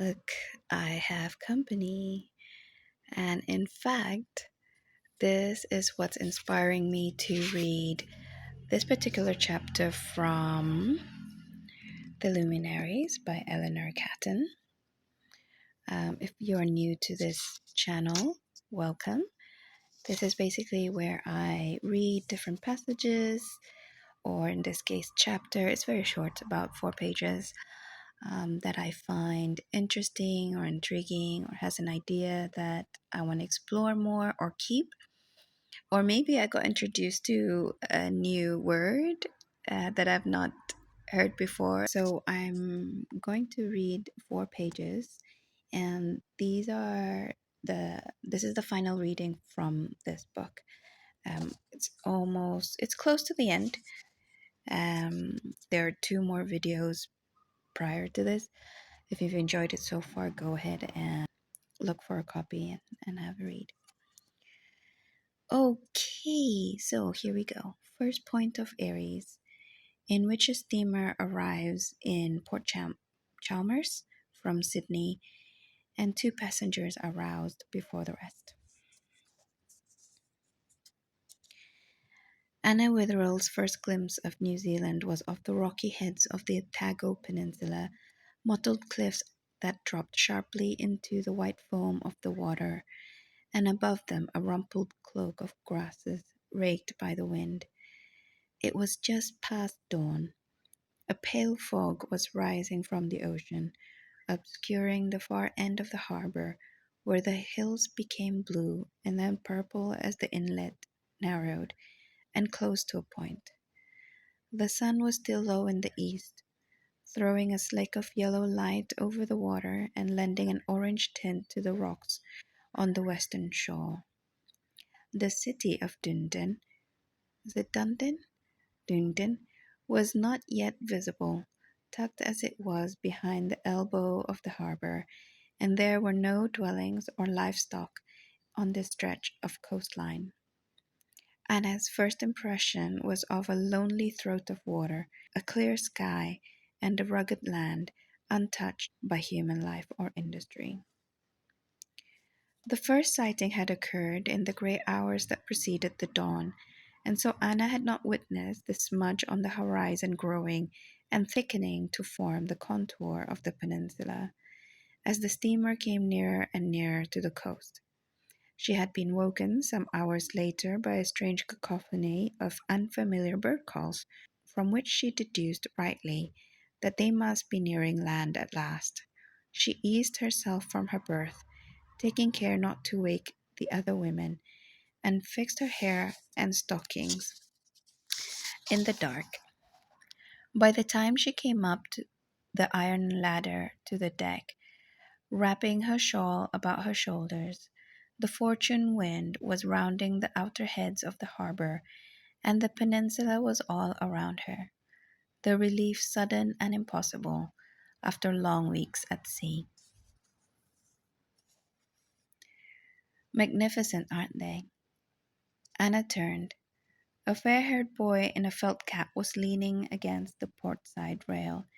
Look, I have company. And in fact, this is what's inspiring me to read this particular chapter from The Illuminaries by Eleanor Catton. If you're new to this channel, welcome. This is basically where I read different passages, or in this case, chapter. It's very short, about 4 pages, that I find interesting or intriguing or has an idea that I want to explore more or keep. Or maybe I got introduced to a new word that I've not heard before. So I'm going to read 4 pages, and this is the final reading from this book. It's close to the end. There are 2 more videos prior to this. If you've enjoyed it so far, go ahead and look for a copy and have a read. Okay, so here we go. First point of Aries, in which a steamer arrives in Port Chalmers from Sydney, and 2 passengers are roused before the rest. Anna Witherell's first glimpse of New Zealand was of the rocky heads of the Otago Peninsula, mottled cliffs that dropped sharply into the white foam of the water, and above them a rumpled cloak of grasses raked by the wind. It was just past dawn. A pale fog was rising from the ocean, obscuring the far end of the harbour, where the hills became blue and then purple as the inlet narrowed and closed to a point. The sun was still low in the east, throwing a slick of yellow light over the water and lending an orange tint to the rocks on the western shore. The city of Dunedin, is it Dunedin? Dunedin was not yet visible, tucked as it was behind the elbow of the harbour, and there were no dwellings or livestock on this stretch of coastline. Anna's first impression was of a lonely throat of water, a clear sky, and a rugged land untouched by human life or industry. The first sighting had occurred in the grey hours that preceded the dawn, and so Anna had not witnessed the smudge on the horizon growing and thickening to form the contour of the peninsula as the steamer came nearer and nearer to the coast. She had been woken some hours later by a strange cacophony of unfamiliar bird calls, from which she deduced rightly that they must be nearing land at last. She eased herself from her berth, taking care not to wake the other women, and fixed her hair and stockings in the dark. By the time she came up to the iron ladder to the deck, wrapping her shawl about her shoulders, the fortune wind was rounding the outer heads of the harbour, and the peninsula was all around her, the relief sudden and impossible after long weeks at sea. Magnificent, aren't they? Anna turned. A fair-haired boy in a felt cap was leaning against the port-side rail.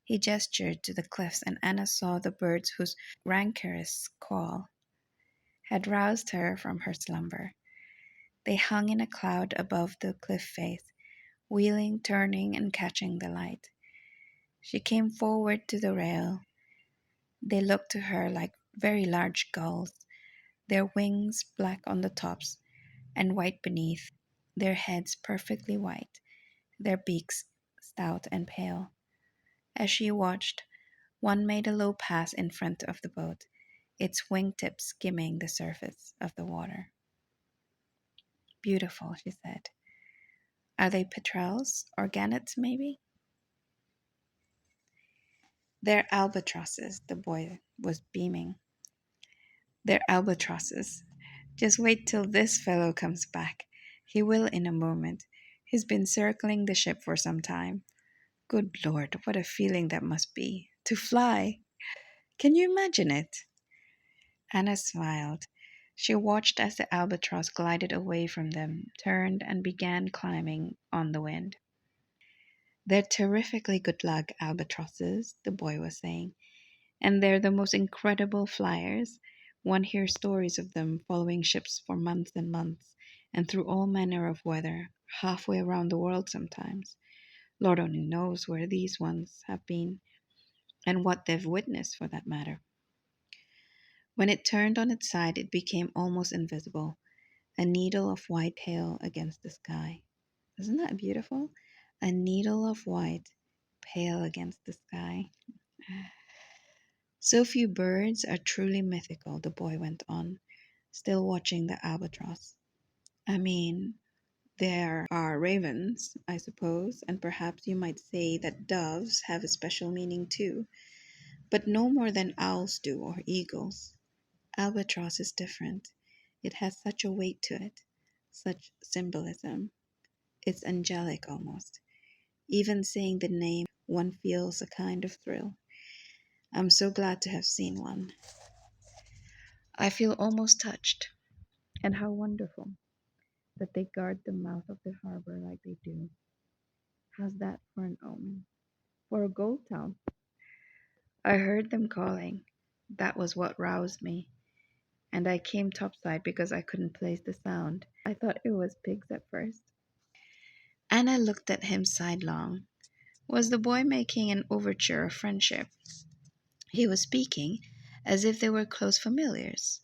He gestured to the cliffs, and Anna saw the birds whose rancorous call had roused her from her slumber. They hung in a cloud above the cliff face, wheeling, turning, and catching the light. She came forward to the rail. They looked to her like very large gulls, their wings black on the tops and white beneath, their heads perfectly white, their beaks stout and pale. As she watched, one made a low pass in front of the boat, its wingtips skimming the surface of the water. "Beautiful," she said. "Are they petrels or gannets, maybe?" "They're albatrosses," the boy was beaming. "They're albatrosses. Just wait till this fellow comes back. He will in a moment. He's been circling the ship for some time. Good Lord, what a feeling that must be. To fly! Can you imagine it?" Anna smiled. She watched as the albatross glided away from them, turned, and began climbing on the wind. "They're terrifically good luck, albatrosses," the boy was saying. And they're the most incredible flyers. One hears stories of them following ships for months and months, and through all manner of weather, halfway around the world sometimes. Lord only knows where these ones have been, and what they've witnessed for that matter. When it turned on its side, it became almost invisible, a needle of white pale against the sky. Isn't that beautiful? A needle of white pale against the sky. So few birds are truly mythical, the boy went on, still watching the albatross. I mean, there are ravens, I suppose, and perhaps you might say that doves have a special meaning too, but no more than owls do or eagles. Albatross is different. It has such a weight to it, such symbolism. It's angelic almost. Even saying the name, one feels a kind of thrill. I'm so glad to have seen one. I feel almost touched. And how wonderful that they guard the mouth of the harbor like they do. How's that for an omen? For a gold town. I heard them calling. That was what roused me. And I came topside because I couldn't place the sound. I thought it was pigs at first. Anna looked at him sidelong. Was the boy making an overture of friendship? He was speaking as if they were close familiars,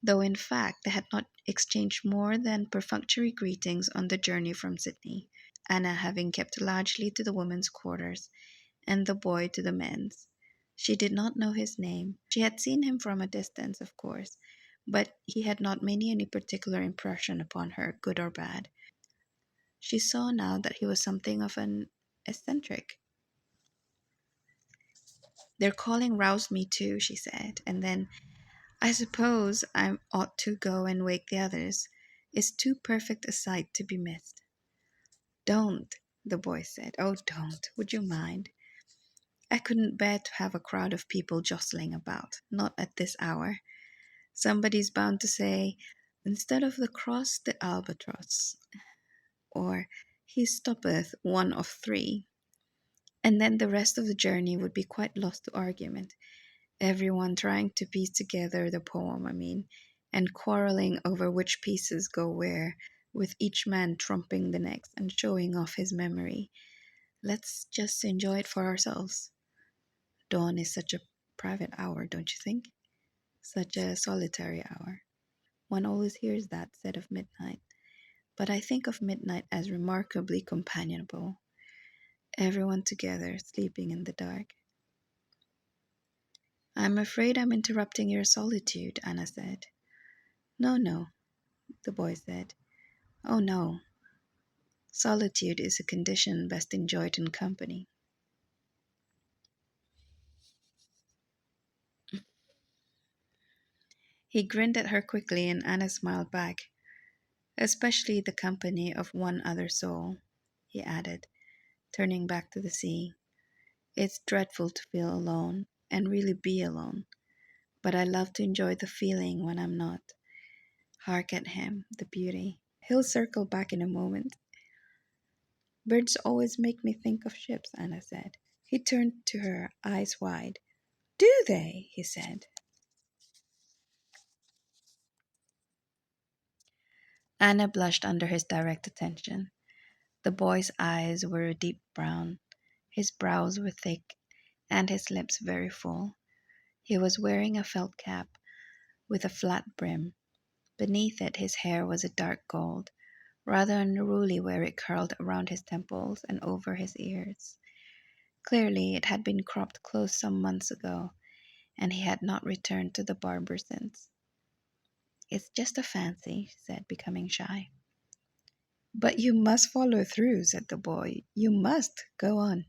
though in fact they had not exchanged more than perfunctory greetings on the journey from Sydney, Anna having kept largely to the women's quarters, and the boy to the men's. She did not know his name. She had seen him from a distance, of course, but he had not made any particular impression upon her, good or bad. She saw now that he was something of an eccentric. Their calling roused me too, she said, and then, I suppose I ought to go and wake the others. It's too perfect a sight to be missed. Don't, the boy said. Oh, don't. Would you mind? I couldn't bear to have a crowd of people jostling about, not at this hour. Somebody's bound to say, instead of the cross, the albatross, or he stoppeth one of three. And then the rest of the journey would be quite lost to argument. Everyone trying to piece together the poem, and quarreling over which pieces go where, with each man trumping the next and showing off his memory. Let's just enjoy it for ourselves. Dawn is such a private hour, don't you think? Such a solitary hour. One always hears that said of midnight, but I think of midnight as remarkably companionable. Everyone together, sleeping in the dark. I'm afraid I'm interrupting your solitude, Anna said. No, no, the boy said. Oh, no. Solitude is a condition best enjoyed in company. He grinned at her quickly, and Anna smiled back. Especially the company of one other soul, he added, turning back to the sea. It's dreadful to feel alone, and really be alone, but I love to enjoy the feeling when I'm not. Hark at him, the beauty. He'll circle back in a moment. Birds always make me think of ships, Anna said. He turned to her, eyes wide. Do they? He said. Anna blushed under his direct attention. The boy's eyes were a deep brown. His brows were thick, and his lips very full. He was wearing a felt cap with a flat brim. Beneath it his hair was a dark gold, rather unruly where it curled around his temples and over his ears. Clearly it had been cropped close some months ago, and he had not returned to the barber since. It's just a fancy, she said, becoming shy. But you must follow through, said the boy. You must. Go on.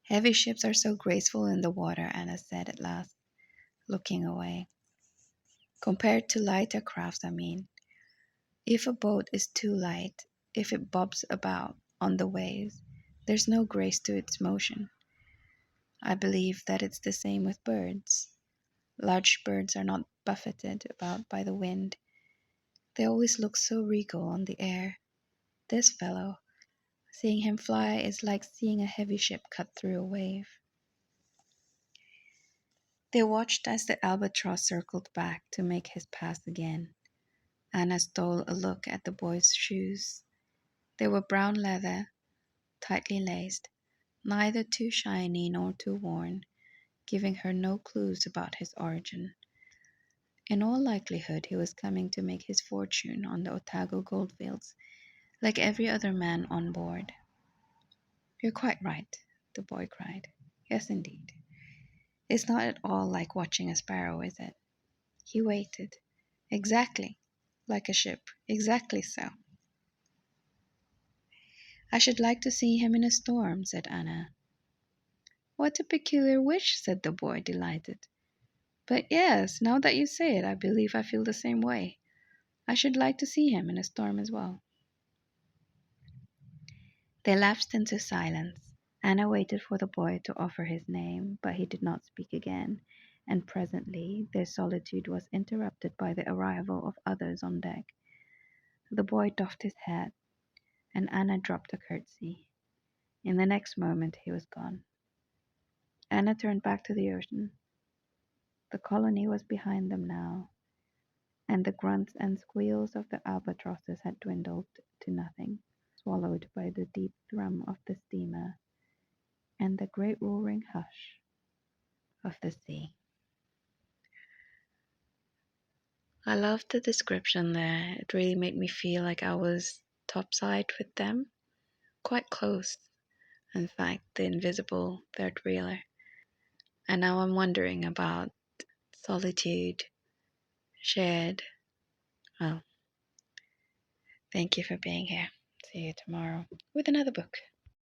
Heavy ships are so graceful in the water, Anna said at last, looking away. Compared to lighter crafts, If a boat is too light, if it bobs about on the waves, there's no grace to its motion. I believe that it's the same with birds. Large birds are not buffeted about by the wind. They always look so regal on the air. This fellow, seeing him fly is like seeing a heavy ship cut through a wave. They watched as the albatross circled back to make his pass again. Anna stole a look at the boy's shoes. They were brown leather, tightly laced, neither too shiny nor too worn, giving her no clues about his origin. In all likelihood, he was coming to make his fortune on the Otago goldfields, like every other man on board. "You're quite right," the boy cried. "Yes, indeed. It's not at all like watching a sparrow, is it?" He waited. "Exactly. Like a ship. Exactly so." "I should like to see him in a storm," said Anna. "What a peculiar wish," said the boy, delighted. "But yes, now that you say it, I believe I feel the same way. I should like to see him in a storm as well." They lapsed into silence. Anna waited for the boy to offer his name, but he did not speak again, and presently their solitude was interrupted by the arrival of others on deck. The boy doffed his hat, and Anna dropped a curtsy. In the next moment he was gone. Anna turned back to the ocean. The colony was behind them now, and the grunts and squeals of the albatrosses had dwindled to nothing, swallowed by the deep thrum of the steamer and the great roaring hush of the sea. I loved the description there. It really made me feel like I was topside with them, quite close. In fact, the invisible third wheeler. And now I'm wondering about solitude shared. Well, thank you for being here. See you tomorrow with another book.